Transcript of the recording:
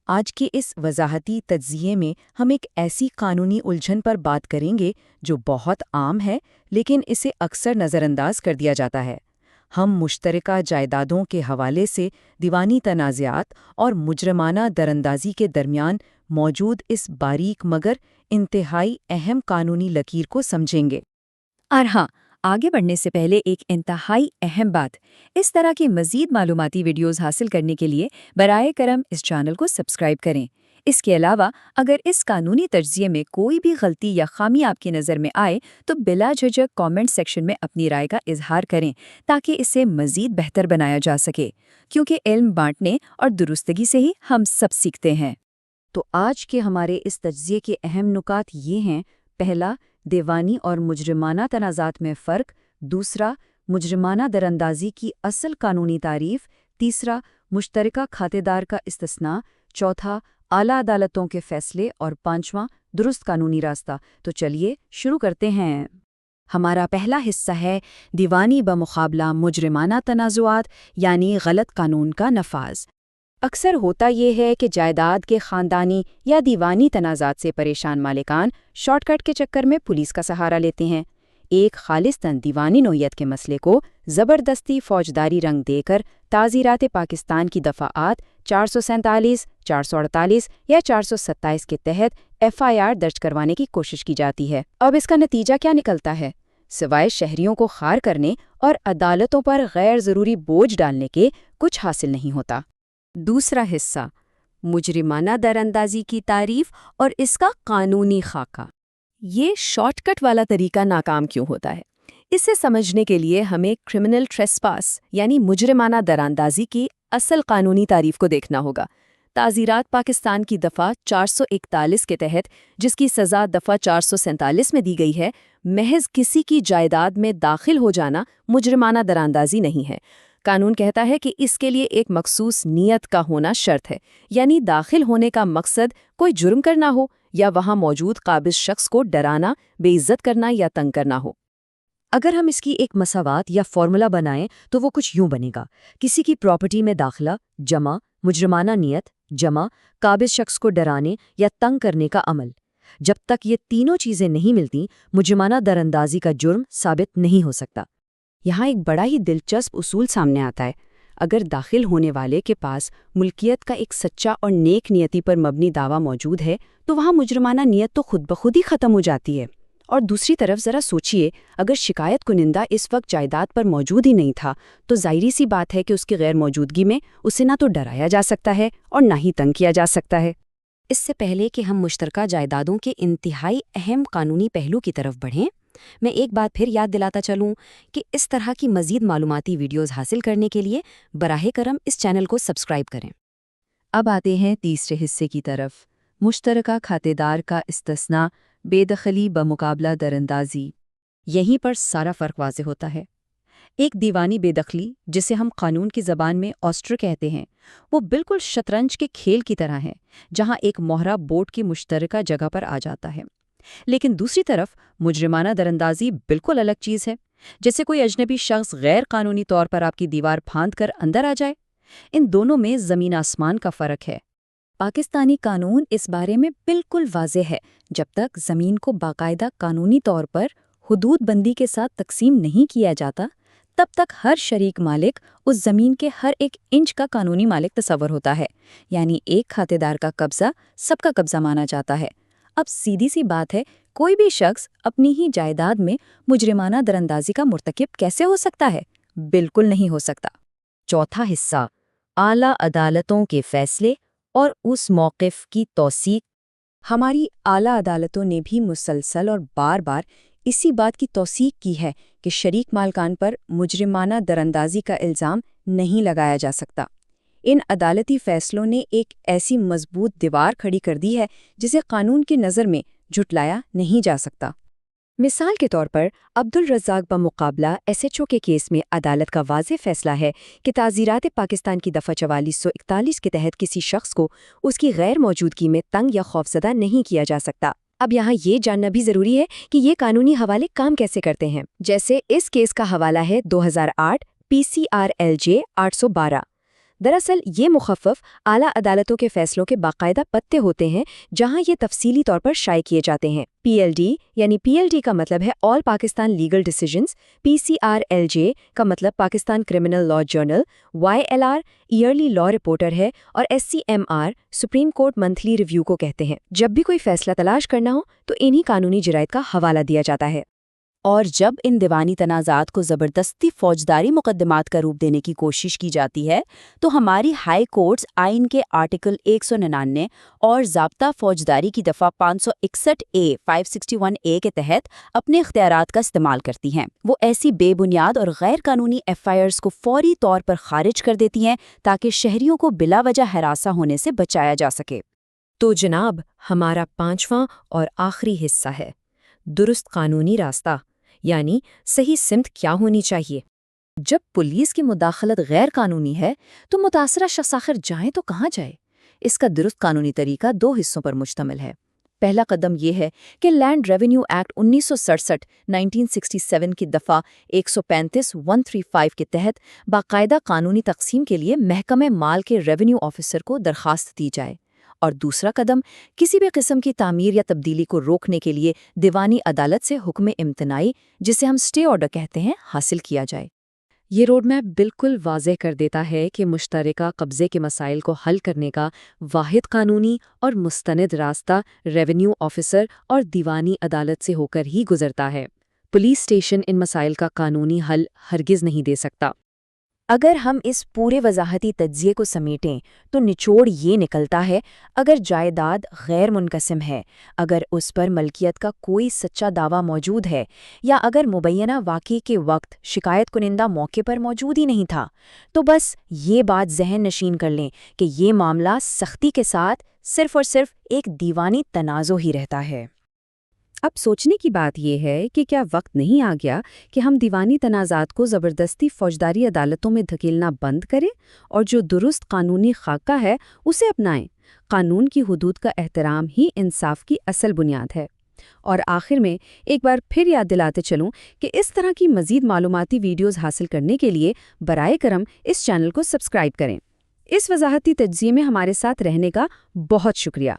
آج کے اس وضاحتی تجزیے میں ہم ایک ایسی قانونی الجھن پر بات کریں گے جو بہت عام ہے لیکن اسے اکثر نظر انداز کر دیا جاتا ہے۔ ہم مشترکہ جائیدادوں کے حوالے سے دیوانی تنازعات اور مجرمانہ دراندازی کے درمیان موجود اس باریک مگر انتہائی اہم قانونی لکیر کو سمجھیں گے۔ اور ہاں، آگے بڑھنے سے پہلے ایک انتہائی اہم بات، اس طرح کی مزید معلوماتی ویڈیوز حاصل کرنے کے لیے برائے کرم اس چینل کو سبسکرائب کریں۔ اس کے علاوہ اگر اس قانونی تجزیے میں کوئی بھی غلطی یا خامی آپ کی نظر میں آئے تو بلا جھجک کامنٹ سیکشن میں اپنی رائے کا اظہار کریں تاکہ اسے مزید بہتر بنایا جا سکے، کیونکہ علم بانٹنے اور درستگی سے ہی ہم سب سیکھتے ہیں۔ تو آج کے ہمارے اس تجزیے کے اہم نکات یہ ہیں: پہلا، دیوانی اور مجرمانہ تنازعات میں فرق۔ دوسرا، مجرمانہ دراندازی کی اصل قانونی تعریف۔ تیسرا، مشترکہ کھاتہ دار کا استثناء۔ چوتھا، اعلیٰ عدالتوں کے فیصلے۔ اور پانچواں، درست قانونی راستہ۔ تو چلیے شروع کرتے ہیں۔ ہمارا پہلا حصہ ہے دیوانی بمقابلہ مجرمانہ تنازعات، یعنی غلط قانون کا نفاذ۔ اکثر ہوتا یہ ہے کہ جائیداد کے خاندانی یا دیوانی تنازعات سے پریشان مالکان شارٹ کٹ کے چکر میں پولیس کا سہارا لیتے ہیں۔ ایک خالصتاً دیوانی نوعیت کے مسئلے کو زبردستی فوجداری رنگ دے کر تعزیرات پاکستان کی دفعات 447، 448 یا 427 کے تحت FIR درج کروانے کی کوشش کی جاتی ہے۔ اب اس کا نتیجہ کیا نکلتا ہے؟ سوائے شہریوں کو خار کرنے اور عدالتوں پر غیر ضروری بوجھ ڈالنے کے کچھ حاصل نہیں ہوتا۔ دوسرا حصہ، مجرمانہ دراندازی کی تعریف اور اس کا قانونی خاکہ۔ یہ شارٹ کٹ والا طریقہ ناکام کیوں ہوتا ہے؟ اسے سمجھنے کے لیے ہمیں کرمنل ٹریسپاس یعنی مجرمانہ دراندازی کی اصل قانونی تعریف کو دیکھنا ہوگا۔ تعزیرات پاکستان کی دفعہ 441 کے تحت، جس کی سزا دفعہ 447 میں دی گئی ہے، محض کسی کی جائیداد میں داخل ہو جانا مجرمانہ دراندازی نہیں ہے۔ قانون کہتا ہے کہ اس کے لیے ایک مخصوص نیت کا ہونا شرط ہے، یعنی داخل ہونے کا مقصد کوئی جرم کرنا ہو یا وہاں موجود قابض شخص کو ڈرانا، بے عزت کرنا یا تنگ کرنا ہو۔ اگر ہم اس کی ایک مساوات یا فارمولا بنائیں تو وہ کچھ یوں بنے گا: کسی کی پراپرٹی میں داخلہ جمع مجرمانہ نیت جمع قابض شخص کو ڈرانے یا تنگ کرنے کا عمل۔ جب تک یہ تینوں چیزیں نہیں ملتی، مجرمانہ دراندازی کا جرم ثابت نہیں ہو سکتا۔ یہاں ایک بڑا ہی دلچسپ اصول سامنے آتا ہے۔ اگر داخل ہونے والے کے پاس ملکیت کا ایک سچا اور نیک نیتی پر مبنی دعویٰ موجود ہے تو وہاں مجرمانہ نیت تو خود بخود ہی ختم ہو جاتی ہے۔ اور دوسری طرف ذرا سوچئے، اگر شکایت کنندہ اس وقت جائیداد پر موجود ہی نہیں تھا تو ظاہری سی بات ہے کہ اس کی غیر موجودگی میں اسے نہ تو ڈرایا جا سکتا ہے اور نہ ہی تنگ کیا جا سکتا ہے۔ اس سے پہلے کہ ہم مشترکہ جائیدادوں کے انتہائی اہم قانونی پہلو کی طرف بڑھیں، میں ایک بات پھر یاد دلاتا چلوں کہ اس طرح کی مزید معلوماتی ویڈیوز حاصل کرنے کے لیے براہ کرم اس چینل کو سبسکرائب کریں۔ اب آتے ہیں تیسرے حصے کی طرف، مشترکہ کھاتہ دار کا استثناء، بے دخلی بمقابلہ دراندازی۔ یہیں پر سارا فرق واضح ہوتا ہے۔ ایک دیوانی بے دخلی، جسے ہم قانون کی زبان میں آسٹر کہتے ہیں، وہ بالکل شطرنج کے کھیل کی طرح ہے، جہاں ایک مہرہ بورڈ کی مشترکہ جگہ پر آ جاتا ہے۔ لیکن دوسری طرف مجرمانہ دراندازی بالکل الگ چیز ہے، جیسے کوئی اجنبی شخص غیر قانونی طور پر آپ کی دیوار پھاند کر اندر آ جائے۔ ان دونوں میں زمین آسمان کا فرق ہے۔ پاکستانی قانون اس بارے میں بالکل واضح ہے، جب تک زمین کو باقاعدہ قانونی طور پر حدود بندی کے ساتھ تقسیم نہیں کیا جاتا، تب تک ہر شریک مالک اس زمین کے ہر ایک انچ کا قانونی مالک تصور ہوتا ہے، یعنی ایک کھاتہ دار کا قبضہ سب کا قبضہ مانا جاتا ہے۔ اب سیدھی سی بات ہے، کوئی بھی شخص اپنی ہی جائیداد میں مجرمانہ دراندازی کا مرتکب کیسے ہو سکتا ہے؟ بالکل نہیں ہو سکتا۔ چوتھا حصہ، اعلیٰ عدالتوں کے فیصلے اور اس موقف کی توثیق۔ ہماری اعلیٰ عدالتوں نے بھی مسلسل اور بار بار اسی بات کی توثیق کی ہے کہ شریک مالکان پر مجرمانہ دراندازی کا الزام نہیں لگایا جا سکتا۔ ان عدالتی فیصلوں نے ایک ایسی مضبوط دیوار کھڑی کر دی ہے جسے قانون کی نظر میں جھٹلایا نہیں جا سکتا۔ مثال کے طور پر عبدالرزاق بمقابلہ SHO کے کیس میں عدالت کا واضح فیصلہ ہے کہ تعزیرات پاکستان کی دفعہ 4441 کے تحت کسی شخص کو اس کی غیر موجودگی میں تنگ یا خوفزدہ نہیں کیا جا سکتا۔ اب یہاں یہ جاننا بھی ضروری ہے کہ یہ قانونی حوالے کام کیسے کرتے ہیں۔ جیسے اس کیس کا حوالہ ہے 2008 PCRLJ 812۔ دراصل یہ مخفف اعلیٰ عدالتوں کے فیصلوں کے باقاعدہ پتے ہوتے ہیں جہاں یہ تفصیلی طور پر شائع کیے جاتے ہیں۔ PLD یعنی PLD کا مطلب ہے all Pakistan legal decisions, PCRLJ کا مطلب Pakistan criminal law journal, YLR yearly law reporter ہے، اور SCMR supreme court monthly review کو کہتے ہیں۔ جب بھی کوئی فیصلہ تلاش کرنا ہو تو انہی قانونی جرائد کا حوالہ دیا جاتا ہے۔ اور جب ان دیوانی تنازعات کو زبردستی فوجداری مقدمات کا روپ دینے کی کوشش کی جاتی ہے تو ہماری ہائی کورٹس آئین کے آرٹیکل 199 اور ضابطہ فوجداری کی دفعہ 561A کے تحت اپنے اختیارات کا استعمال کرتی ہیں۔ وہ ایسی بے بنیاد اور غیر قانونی FIRs کو فوری طور پر خارج کر دیتی ہیں تاکہ شہریوں کو بلا وجہ ہراساں ہونے سے بچایا جا سکے۔ تو جناب، ہمارا 5واں اور آخری حصہ ہے درست قانونی راستہ، یعنی صحیح سمت کیا ہونی چاہیے۔ جب پولیس کی مداخلت غیر قانونی ہے تو متاثرہ شخص آخر جائے تو کہاں جائے؟ اس کا درست قانونی طریقہ 2 حصوں پر مشتمل ہے۔ پہلا قدم یہ ہے کہ لینڈ ریونیو ایکٹ 1967 کی دفعہ 135(135) کے تحت باقاعدہ قانونی تقسیم کے لیے محکمہ مال کے ریونیو آفیسر کو درخواست دی جائے، اور دوسرا قدم کسی بھی قسم کی تعمیر یا تبدیلی کو روکنے کے لیے دیوانی عدالت سے حکم امتناعی، جسے ہم اسٹے آرڈر کہتے ہیں، حاصل کیا جائے۔ یہ روڈ میپ بالکل واضح کر دیتا ہے کہ مشترکہ قبضے کے مسائل کو حل کرنے کا واحد قانونی اور مستند راستہ ریونیو آفیسر اور دیوانی عدالت سے ہو کر ہی گزرتا ہے۔ پولیس اسٹیشن ان مسائل کا قانونی حل ہرگز نہیں دے سکتا۔ اگر ہم اس پورے وضاحتی تجزیے کو سمیٹیں تو نچوڑ یہ نکلتا ہے، اگر جائیداد غیر منقسم ہے، اگر اس پر ملکیت کا کوئی سچا دعویٰ موجود ہے، یا اگر مبینہ واقعے کے وقت شکایت کنندہ موقع پر موجود ہی نہیں تھا، تو بس یہ بات ذہن نشین کر لیں کہ یہ معاملہ سختی کے ساتھ صرف اور صرف ایک دیوانی تنازع ہی رہتا ہے۔ اب سوچنے کی بات یہ ہے کہ کیا وقت نہیں آ گیا کہ ہم دیوانی تنازعات کو زبردستی فوجداری عدالتوں میں دھکیلنا بند کریں اور جو درست قانونی خاکہ ہے اسے اپنائیں؟ قانون کی حدود کا احترام ہی انصاف کی اصل بنیاد ہے۔ اور آخر میں ایک بار پھر یاد دلاتے چلوں کہ اس طرح کی مزید معلوماتی ویڈیوز حاصل کرنے کے لیے برائے کرم اس چینل کو سبسکرائب کریں۔ اس وضاحتی تجزیے میں ہمارے ساتھ رہنے کا بہت شکریہ۔